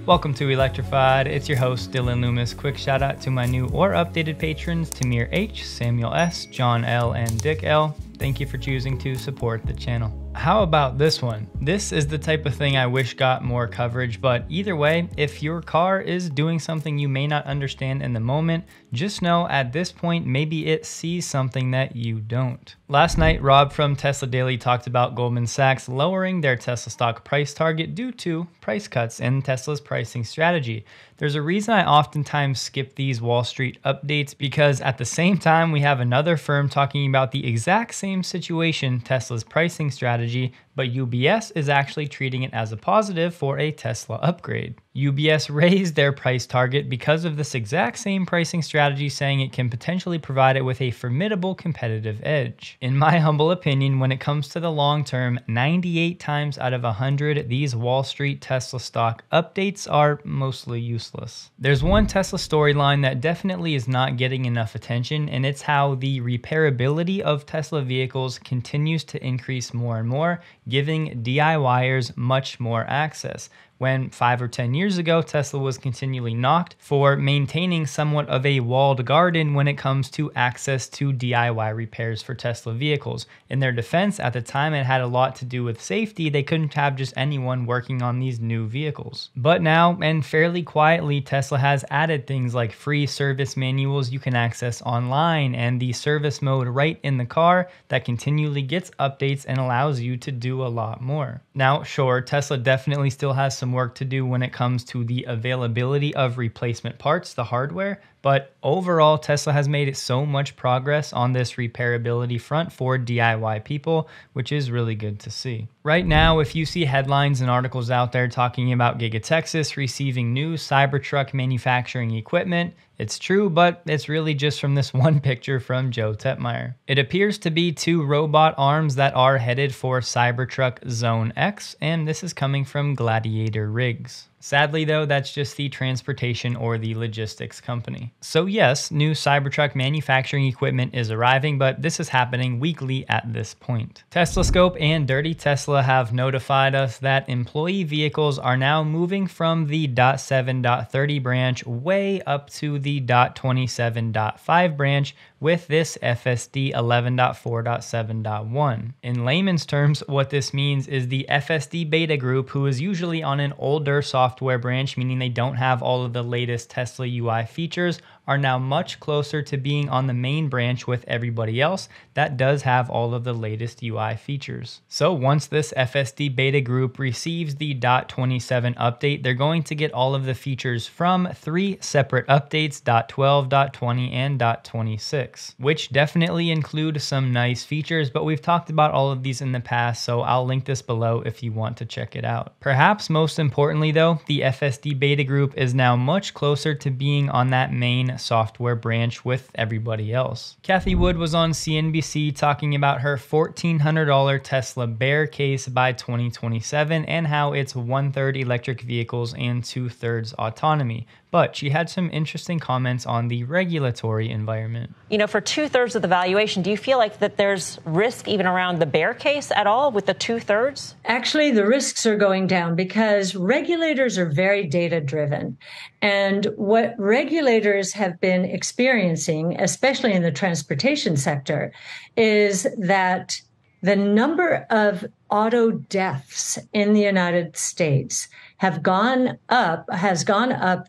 Welcome to Electrified. It's your host, Dylan Loomis. Quick shout out to my new or updated patrons, Tamir H, Samuel S, John L, and Dick L. Thank you for choosing to support the channel. How about this one? This is the type of thing I wish got more coverage, but either way, if your car is doing something you may not understand in the moment, just know at this point, maybe it sees something that you don't. Last night, Rob from Tesla Daily talked about Goldman Sachs lowering their Tesla stock price target due to price cuts in Tesla's pricing strategy. There's a reason I oftentimes skip these Wall Street updates because at the same time, we have another firm talking about the exact same situation, Tesla's pricing strategy, but UBS is actually treating it as a positive for a Tesla upgrade. UBS raised their price target because of this exact same pricing strategy, saying it can potentially provide it with a formidable competitive edge. In my humble opinion, when it comes to the long term, 98 times out of 100, these Wall Street Tesla stock updates are mostly useless. There's one Tesla storyline that definitely is not getting enough attention, and it's how the repairability of Tesla vehicles continues to increase more and more, giving DIYers much more access. When 5 or 10 years ago, Tesla was continually knocked for maintaining somewhat of a walled garden when it comes to access to DIY repairs for Tesla vehicles. In their defense, at the time it had a lot to do with safety. They couldn't have just anyone working on these new vehicles. But now, and fairly quietly, Tesla has added things like free service manuals you can access online and the service mode right in the car that continually gets updates and allows you to do a lot more. Now, sure, Tesla definitely still has some work to do when it comes to the availability of replacement parts, the hardware, but overall Tesla has made so much progress on this repairability front for DIY people, which is really good to see. Right now, if you see headlines and articles out there talking about Giga Texas receiving new Cybertruck manufacturing equipment, it's true, but it's really just from this one picture from Joe Tetmeyer. It appears to be 2 robot arms that are headed for Cybertruck Zone X, and this is coming from Gladiator Rigs. Sadly though, that's just the transportation or the logistics company. So yes, new Cybertruck manufacturing equipment is arriving, but this is happening weekly at this point. TeslaScope and Dirty Tesla have notified us that employee vehicles are now moving from the .7.30 branch way up to the .27.5 branch with this FSD 11.4.7.1. In layman's terms, what this means is the FSD beta group, who is usually on an older software branch, meaning they don't have all of the latest Tesla UI features, are now much closer to being on the main branch with everybody else that does have all of the latest UI features. So once this FSD beta group receives the .27 update, they're going to get all of the features from 3 separate updates, .12, .20, and .26, which definitely include some nice features, but we've talked about all of these in the past, so I'll link this below if you want to check it out. Perhaps most importantly though, the FSD beta group is now much closer to being on that main software branch with everybody else. Cathie Wood was on CNBC talking about her $1,400 Tesla bear case by 2027 and how it's 1/3 electric vehicles and 2/3 autonomy. But she had some interesting comments on the regulatory environment. You know, for 2/3 of the valuation, do you feel like that there's risk even around the bear case at all with the 2/3? Actually, the risks are going down because regulators are very data driven. And what regulators have been experiencing, especially in the transportation sector, is that the number of auto deaths in the United States has gone up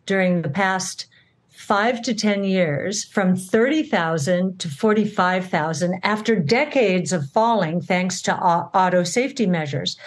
during the past 5 to 10 years from 30,000 to 45,000 after decades of falling thanks to auto safety measures.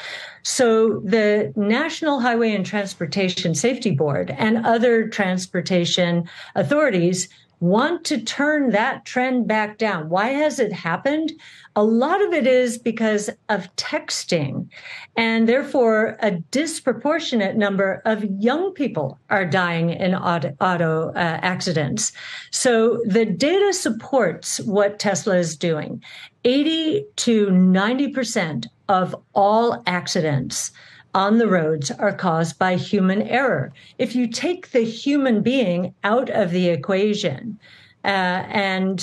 So the National Highway and Transportation Safety Board and other transportation authorities want to turn that trend back down. Why has it happened? A lot of it is because of texting, and therefore a disproportionate number of young people are dying in auto accidents. So the data supports what Tesla is doing. 80 to 90% of all accidents on the roads are caused by human error. If you take the human being out of the equation and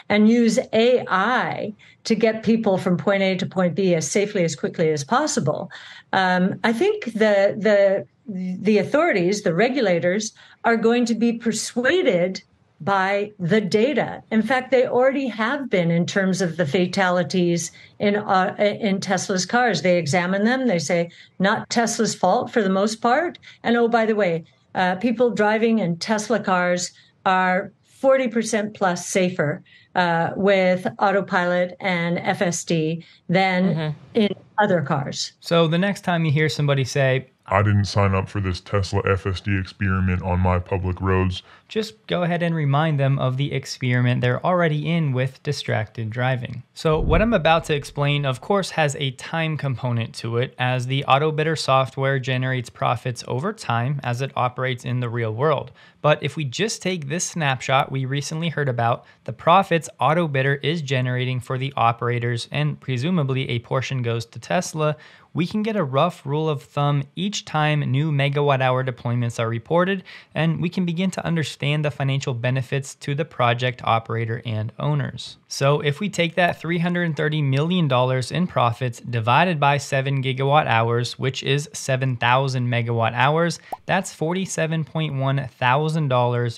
use AI to get people from point A to point B as safely, as quickly as possible, I think the authorities, the regulators, are going to be persuaded by the data. In fact, they already have been in terms of the fatalities in Tesla's cars. They examine them. They say, not Tesla's fault for the most part. And oh, by the way, people driving in Tesla cars are 40% plus safer with autopilot and FSD than in other cars. So the next time you hear somebody say, I didn't sign up for this Tesla FSD experiment on my public roads, just go ahead and remind them of the experiment they're already in with distracted driving. So what I'm about to explain, of course, has a time component to it, as the Autobidder software generates profits over time as it operates in the real world. But if we just take this snapshot we recently heard about, the profits Autobidder is generating for the operators, and presumably a portion goes to Tesla, we can get a rough rule of thumb each time new megawatt-hour deployments are reported, and we can begin to understand the financial benefits to the project operator and owners. So if we take that $330 million in profits divided by 7 gigawatt hours, which is 7,000 megawatt hours, that's $47.1 thousand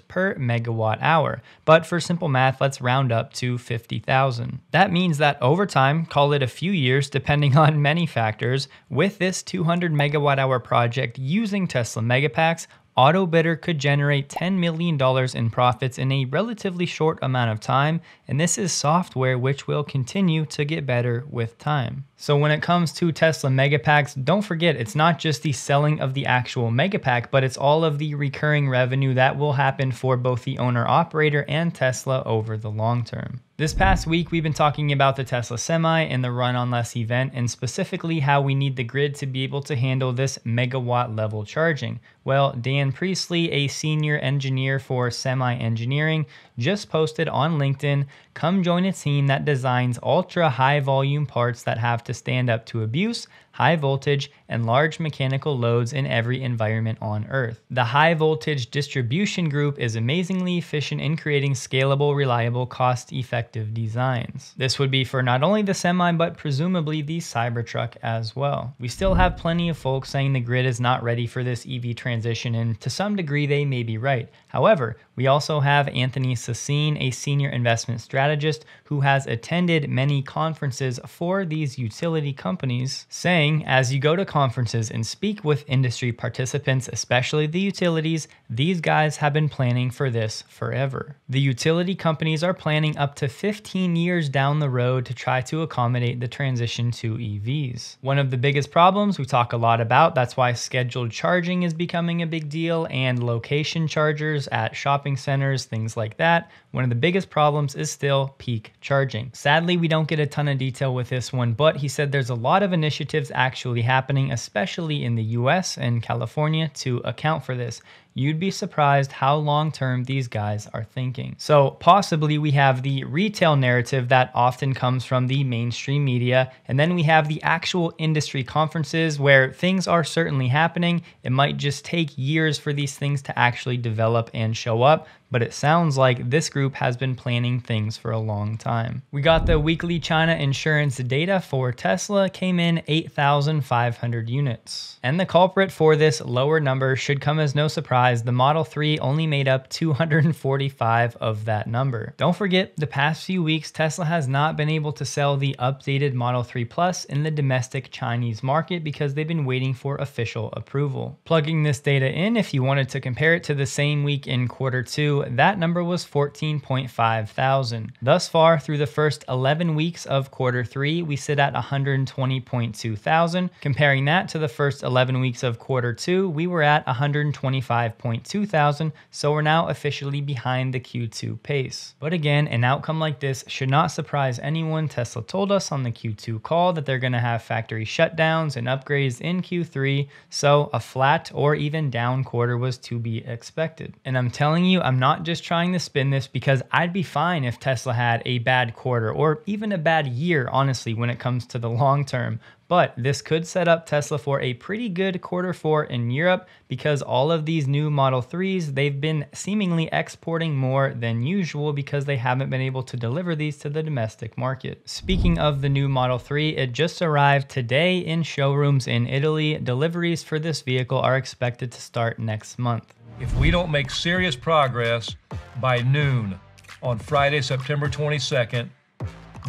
per megawatt hour. But for simple math, let's round up to 50,000. That means that over time, call it a few years depending on many factors, with this 200 megawatt hour project using Tesla Megapacks, Autobidder could generate $10 million in profits in a relatively short amount of time, and this is software which will continue to get better with time. So when it comes to Tesla Megapacks, don't forget it's not just the selling of the actual Megapack, but it's all of the recurring revenue that will happen for both the owner-operator and Tesla over the long term. This past week, we've been talking about the Tesla Semi and the Run on Less event, and specifically how we need the grid to be able to handle this megawatt level charging. Well, Dan Priestley, a senior engineer for Semi Engineering, just posted on LinkedIn, come join a team that designs ultra high volume parts that have to stand up to abuse, high voltage, and large mechanical loads in every environment on Earth. The high voltage distribution group is amazingly efficient in creating scalable, reliable, cost-effective designs. This would be for not only the Semi, but presumably the Cybertruck as well. We still have plenty of folks saying the grid is not ready for this EV transition, and to some degree they may be right. However, we also have Anthony Sassine, a senior investment strategist who has attended many conferences for these utility companies, saying, as you go to conferences and speak with industry participants, especially the utilities, these guys have been planning for this forever. The utility companies are planning up to 15 years down the road to try to accommodate the transition to EVs. One of the biggest problems we talk a lot about, that's why scheduled charging is becoming a big deal, and location chargers at shopping centers, things like that. One of the biggest problems is still peak charging. Sadly, we don't get a ton of detail with this one, but he said there's a lot of initiatives actually happening, especially in the US and California, to account for this. You'd be surprised how long-term these guys are thinking. So possibly we have the retail narrative that often comes from the mainstream media, and then we have the actual industry conferences where things are certainly happening. It might just take years for these things to actually develop and show up, but it sounds like this group has been planning things for a long time. We got the weekly China insurance data for Tesla, came in 8,500 units. And the culprit for this lower number should come as no surprise. The Model 3 only made up 245 of that number. Don't forget, the past few weeks, Tesla has not been able to sell the updated Model 3 Plus in the domestic Chinese market because they've been waiting for official approval. Plugging this data in, if you wanted to compare it to the same week in Q2, that number was 14.5 thousand. Thus far, through the first 11 weeks of Q3, we sit at 120.2 thousand. Comparing that to the first 11 weeks of Q2, we were at 125.2 thousand, so we're now officially behind the Q2 pace. But again, an outcome like this should not surprise anyone. Tesla told us on the Q2 call that they're going to have factory shutdowns and upgrades in Q3, so a flat or even down quarter was to be expected. And I'm telling you, I'm not just trying to spin this because I'd be fine if Tesla had a bad quarter or even a bad year, honestly, when it comes to the long term. But this could set up Tesla for a pretty good Q4 in Europe because all of these new Model 3s, they've been seemingly exporting more than usual because they haven't been able to deliver these to the domestic market. Speaking of the new Model 3, it just arrived today in showrooms in Italy. Deliveries for this vehicle are expected to start next month. If we don't make serious progress by noon on Friday, September 22nd,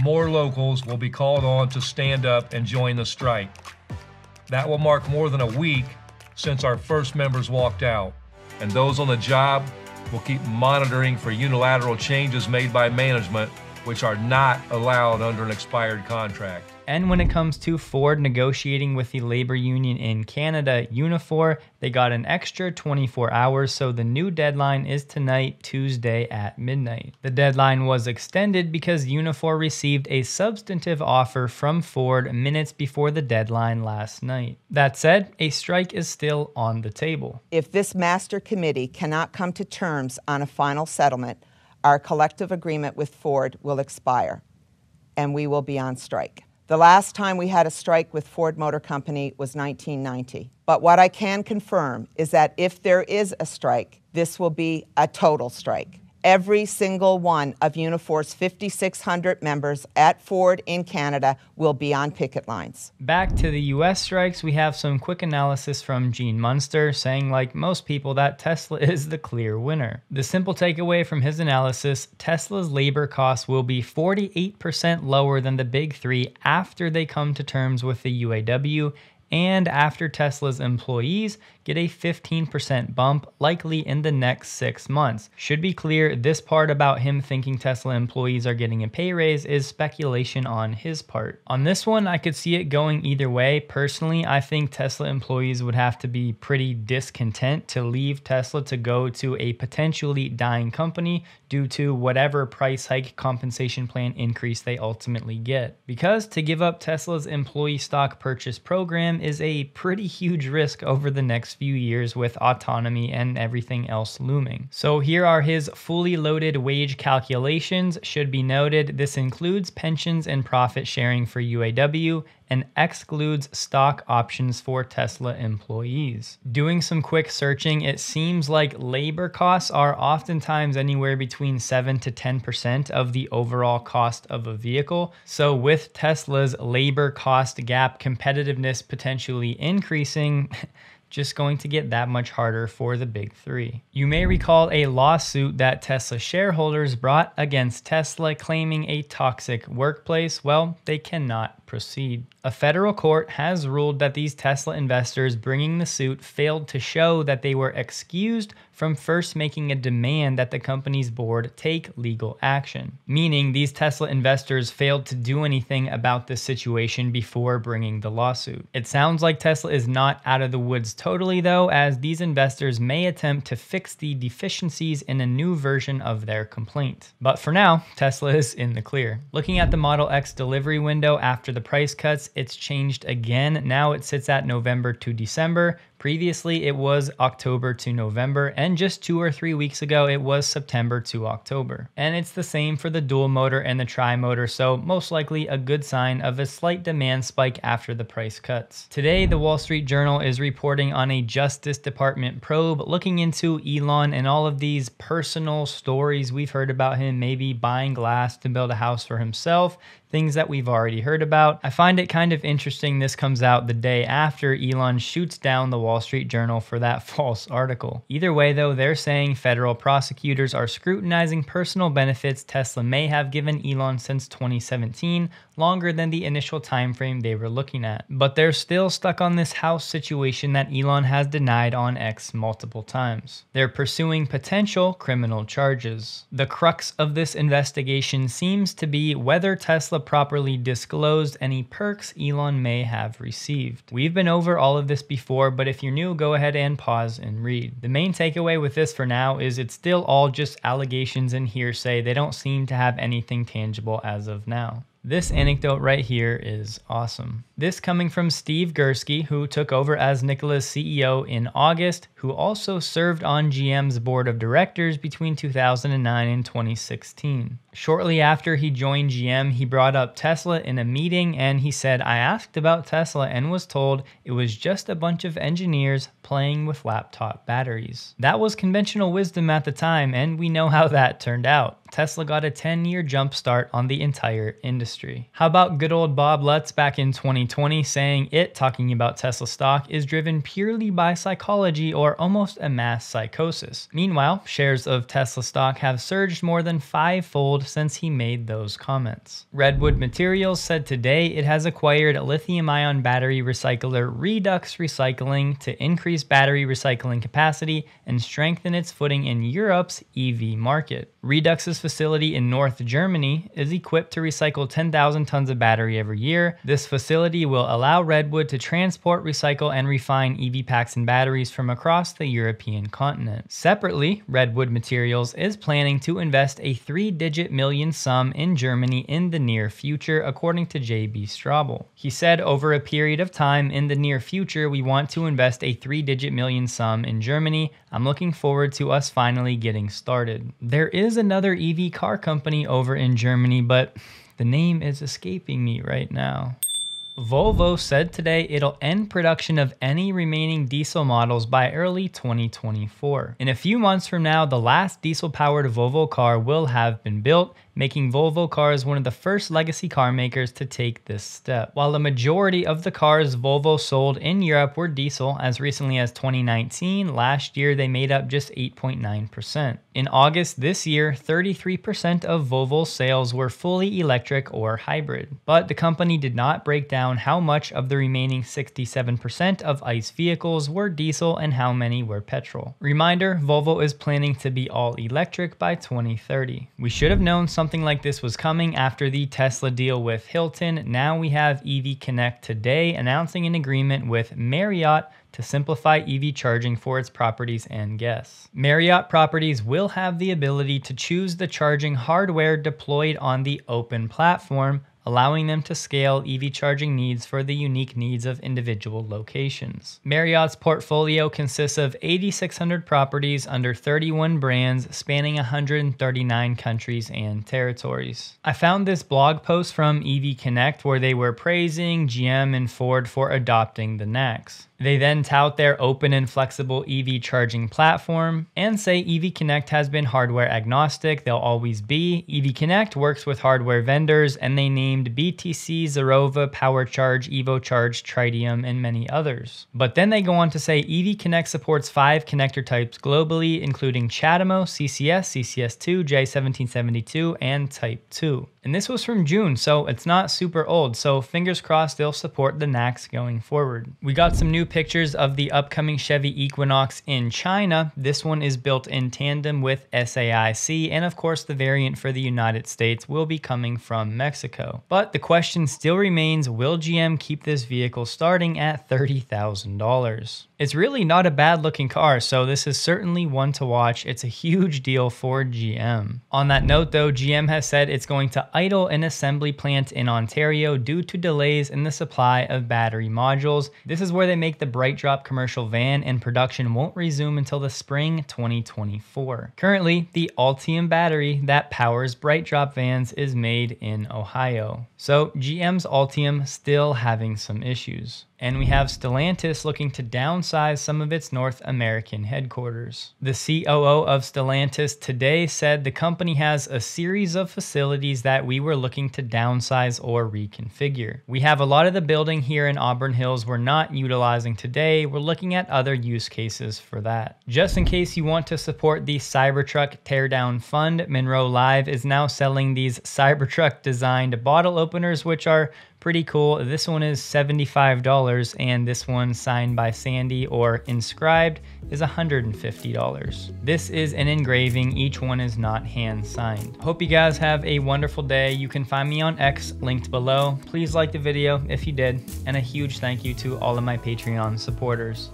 more locals will be called on to stand up and join the strike. That will mark more than a week since our first members walked out. And those on the job will keep monitoring for unilateral changes made by management, which are not allowed under an expired contract. And when it comes to Ford negotiating with the labor union in Canada, Unifor, they got an extra 24 hours, so the new deadline is tonight, Tuesday at midnight. The deadline was extended because Unifor received a substantive offer from Ford minutes before the deadline last night. That said, a strike is still on the table. If this master committee cannot come to terms on a final settlement, our collective agreement with Ford will expire, and we will be on strike. The last time we had a strike with Ford Motor Company was 1990. But what I can confirm is that if there is a strike, this will be a total strike. Every single one of Unifor's 5,600 members at Ford in Canada will be on picket lines. Back to the US strikes, we have some quick analysis from Gene Munster saying, like most people, that Tesla is the clear winner. The simple takeaway from his analysis, Tesla's labor costs will be 48% lower than the big three after they come to terms with the UAW, and after Tesla's employees get a 15% bump, likely in the next 6 months. Should be clear, this part about him thinking Tesla employees are getting a pay raise is speculation on his part. On this one, I could see it going either way. Personally, I think Tesla employees would have to be pretty discontent to leave Tesla to go to a potentially dying company due to whatever price hike compensation plan increase they ultimately get. Because to give up Tesla's employee stock purchase program is a pretty huge risk over the next few years with autonomy and everything else looming. So here are his fully loaded wage calculations. Should be noted, this includes pensions and profit sharing for UAW and excludes stock options for Tesla employees. Doing some quick searching, it seems like labor costs are oftentimes anywhere between 7 to 10% of the overall cost of a vehicle. So with Tesla's labor cost gap competitiveness potentially increasing, just going to get that much harder for the big three. You may recall a lawsuit that Tesla shareholders brought against Tesla claiming a toxic workplace. Well, they cannot proceed. A federal court has ruled that these Tesla investors bringing the suit failed to show that they were excused from first making a demand that the company's board take legal action. Meaning these Tesla investors failed to do anything about this situation before bringing the lawsuit. It sounds like Tesla is not out of the woods totally though, as these investors may attempt to fix the deficiencies in a new version of their complaint. But for now, Tesla is in the clear. Looking at the Model X delivery window after the price cuts, it's changed again. Now it sits at November to December. Previously, it was October to November, and and just 2 or 3 weeks ago it was September to October. And it's the same for the dual motor and the tri-motor, so most likely a good sign of a slight demand spike after the price cuts. Today, the Wall Street Journal is reporting on a Justice Department probe looking into Elon and all of these personal stories we've heard about him, maybe buying glass to build a house for himself, things that we've already heard about. I find it kind of interesting this comes out the day after Elon shoots down the Wall Street Journal for that false article. Either way though, they're saying federal prosecutors are scrutinizing personal benefits Tesla may have given Elon since 2017, longer than the initial time frame they were looking at. But they're still stuck on this house situation that Elon has denied on X multiple times. They're pursuing potential criminal charges. The crux of this investigation seems to be whether Tesla properly disclosed any perks Elon may have received. We've been over all of this before, but if you're new, go ahead and pause and read. The main takeaway with this for now is it's still all just allegations and hearsay. They don't seem to have anything tangible as of now. This anecdote right here is awesome. This coming from Steve Gursky, who took over as Nikola's CEO in August, who also served on GM's board of directors between 2009 and 2016. Shortly after he joined GM, he brought up Tesla in a meeting and he said, "I asked about Tesla and was told it was just a bunch of engineers playing with laptop batteries." That was conventional wisdom at the time, and we know how that turned out. Tesla got a 10-year jump start on the entire industry. How about good old Bob Lutz back in 2020 saying talking about Tesla stock is driven purely by psychology or almost a mass psychosis. Meanwhile, shares of Tesla stock have surged more than 5-fold since he made those comments. Redwood Materials said today it has acquired lithium-ion battery recycler Redux Recycling to increase battery recycling capacity and strengthen its footing in Europe's EV market. Redux's facility in North Germany is equipped to recycle 10,000 tons of battery every year. This facility will allow Redwood to transport, recycle, and refine EV packs and batteries from across the European continent. Separately, Redwood Materials is planning to invest a 3-digit million sum in Germany in the near future, according to JB Straubel. He said, "Over a period of time in the near future, we want to invest a 3-digit million sum in Germany. I'm looking forward to us finally getting started." There is another EV car company over in Germany, but the name is escaping me right now. Volvo said today it'll end production of any remaining diesel models by early 2024. In a few months from now, the last diesel-powered Volvo car will have been built, making Volvo cars one of the first legacy car makers to take this step. While the majority of the cars Volvo sold in Europe were diesel as recently as 2019, last year they made up just 8.9%. In August this year, 33% of Volvo's sales were fully electric or hybrid. But the company did not break down how much of the remaining 67% of ICE vehicles were diesel and how many were petrol. Reminder, Volvo is planning to be all electric by 2030. We should have known something like this was coming after the Tesla deal with Hilton. Now we have EV Connect today announcing an agreement with Marriott to simplify EV charging for its properties and guests. Marriott properties will have the ability to choose the charging hardware deployed on the open platform, allowing them to scale EV charging needs for the unique needs of individual locations. Marriott's portfolio consists of 8,600 properties under 31 brands spanning 139 countries and territories. I found this blog post from EV Connect where they were praising GM and Ford for adopting the NACS. They then tout their open and flexible EV charging platform and say EV Connect has been hardware agnostic, they'll always be. EV Connect works with hardware vendors and they named BTC, Zerova, PowerCharge, EvoCharge, Tritium, and many others. But then they go on to say EV Connect supports 5 connector types globally, including CHAdeMO, CCS, CCS2, J1772, and Type 2. And this was from June, so it's not super old, so fingers crossed they'll support the NACS going forward. We got some new pictures of the upcoming Chevy Equinox in China. This one is built in tandem with SAIC, and of course the variant for the United States will be coming from Mexico. But the question still remains, will GM keep this vehicle starting at $30,000? It's really not a bad looking car, so this is certainly one to watch. It's a huge deal for GM. On that note though, GM has said it's going to idle an assembly plant in Ontario due to delays in the supply of battery modules. This is where they make the BrightDrop commercial van, and production won't resume until the spring 2024. Currently, the Ultium battery that powers BrightDrop vans is made in Ohio. So GM's Ultium still having some issues. And we have Stellantis looking to downsize some of its North American headquarters. The COO of Stellantis today said the company has a series of facilities that we were looking to downsize or reconfigure. We have a lot of the building here in Auburn Hills we're not utilizing today. We're looking at other use cases for that. Just in case you want to support the Cybertruck Teardown Fund, Munro Live is now selling these Cybertruck designed bottle openers, which are pretty cool. This one is $75 and this one signed by Sandy or inscribed is $150. This is an engraving. Each one is not hand signed. Hope you guys have a wonderful day. You can find me on X linked below. Please like the video if you did, and a huge thank you to all of my Patreon supporters.